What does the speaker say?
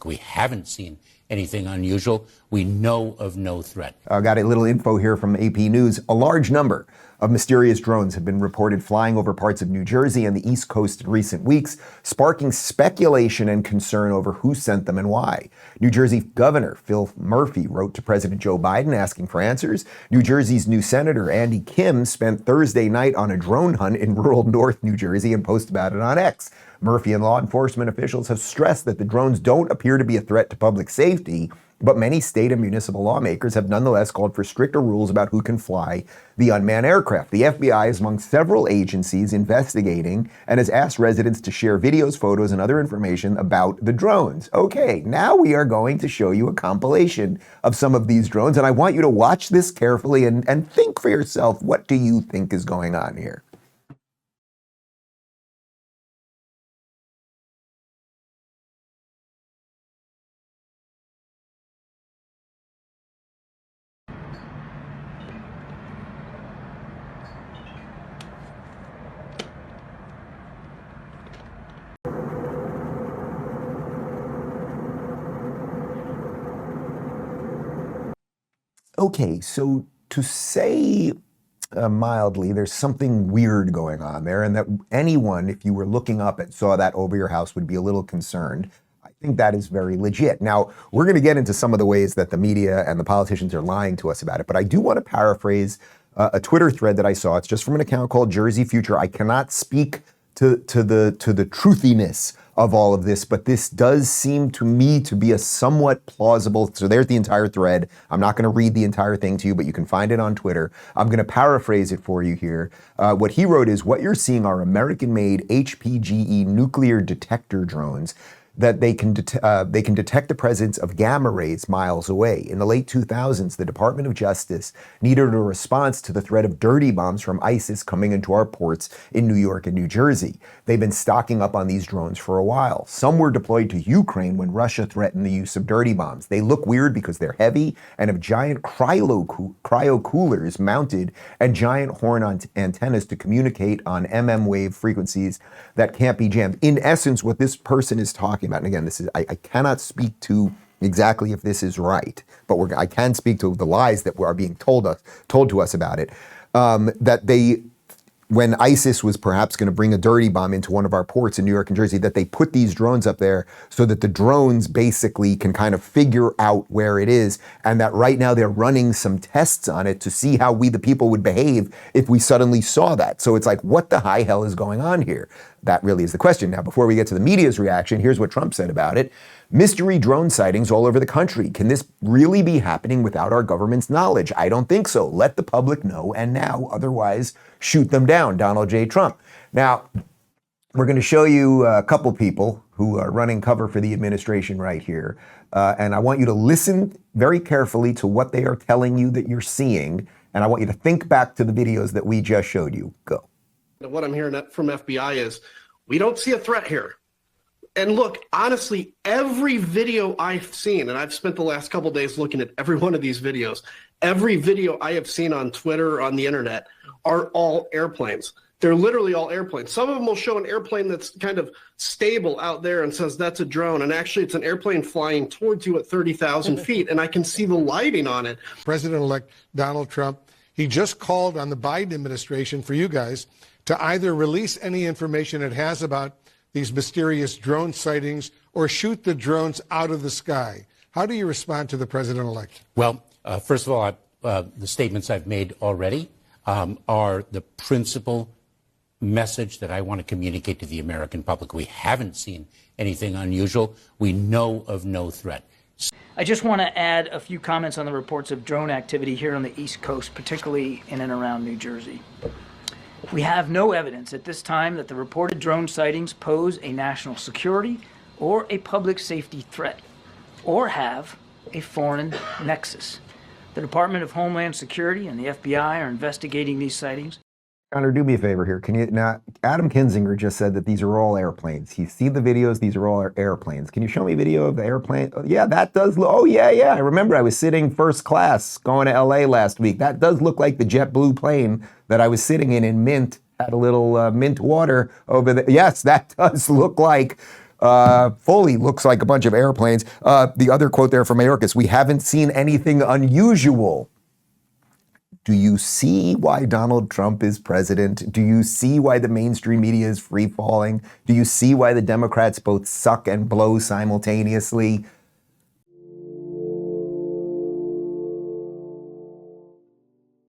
public. We haven't seen anything unusual. We know of no threat. Got a little info here from AP News. A large number of mysterious drones have been reported flying over parts of New Jersey and the East Coast in recent weeks, sparking speculation and concern over who sent them and why. New Jersey Governor Phil Murphy wrote to President Joe Biden asking for answers. New Jersey's new Senator Andy Kim spent Thursday night on a drone hunt in rural North New Jersey and posted about it on X. Murphy and law enforcement officials have stressed that the drones don't appear to be a threat to public safety, but many state and municipal lawmakers have nonetheless called for stricter rules about who can fly the unmanned aircraft. The FBI is among several agencies investigating and has asked residents to share videos, photos, and other information about the drones. Okay, now we are going to show you a compilation of some of these drones, and I want you to watch this carefully and think for yourself, what do you think is going on here? Okay, so to say mildly, there's something weird going on there, and that anyone, if you were looking up and saw that over your house, would be a little concerned. I think that is very legit. Now, we're going to get into some of the ways that the media and the politicians are lying to us about it, but I do want to paraphrase a Twitter thread that I saw. It's just from an account called Jersey Future. I cannot speak to the truthiness of all of this, but this does seem to me to be a somewhat plausible. So there's the entire thread. I'm not going to read the entire thing to you, but you can find it on Twitter. I'm going to paraphrase it for you here. What he wrote is, what you're seeing are American-made HPGE nuclear detector drones that they can detect the presence of gamma rays miles away. In the late 2000s, the Department of Justice needed a response to the threat of dirty bombs from ISIS coming into our ports in New York and New Jersey. They've been stocking up on these drones for a while. Some were deployed to Ukraine when Russia threatened the use of dirty bombs. They look weird because they're heavy and have giant cryo coolers mounted and giant horn antennas to communicate on wave frequencies that can't be jammed. In essence, what this person is talking about, and again, this is I cannot speak to exactly if this is right, but I can speak to the lies that are being told to us about it. That when ISIS was perhaps going to bring a dirty bomb into one of our ports in New York and Jersey, that they put these drones up there so that the drones basically can kind of figure out where it is, and that right now they're running some tests on it to see how we, the people, would behave if we suddenly saw that. So it's like, what the high hell is going on here? That really is the question. Now, before we get to the media's reaction, here's what Trump said about it. Mystery drone sightings all over the country. Can this really be happening without our government's knowledge? I don't think so. Let the public know, and now, otherwise, shoot them down. Donald J. Trump. Now, we're going to show you a couple people who are running cover for the administration right here. And I want you to listen very carefully to what they are telling you that you're seeing. And I want you to think back to the videos that we just showed you. Go. What I'm hearing from FBI is, we don't see a threat here. And look, honestly, every video I've seen, and I've spent the last couple of days looking at every one of these videos, every video I have seen on Twitter, on the internet, are all airplanes. They're literally all airplanes. Some of them will show an airplane that's kind of stable out there and says that's a drone. And actually, it's an airplane flying towards you at 30,000 feet. And I can see the lighting on it. President-elect Donald Trump, he just called on the Biden administration for you guys to either release any information it has about these mysterious drone sightings or shoot the drones out of the sky. How do you respond to the president-elect? Well, first of all, the statements I've made already are the principal message that I want to communicate to the American public. We haven't seen anything unusual. We know of no threat. I just want to add a few comments on the reports of drone activity here on the East Coast, particularly in and around New Jersey. We have no evidence at this time that the reported drone sightings pose a national security or a public safety threat, or have a foreign nexus. The Department of Homeland Security and the FBI are investigating these sightings. Connor, do me a favor here. Can you now? Adam Kinzinger just said that these are all airplanes. He's seen the videos. These are all airplanes. Can you show me a video of the airplane? Oh, yeah, that does look. Oh yeah. I remember I was sitting first class going to LA last week. That does look like the JetBlue plane that I was sitting in Mint. Had a little mint water over there. Yes, that does look like Fully looks like a bunch of airplanes. The other quote there from Mayorkas, we haven't seen anything unusual. Do you see why Donald Trump is president? Do you see why the mainstream media is free falling? Do you see why the Democrats both suck and blow simultaneously?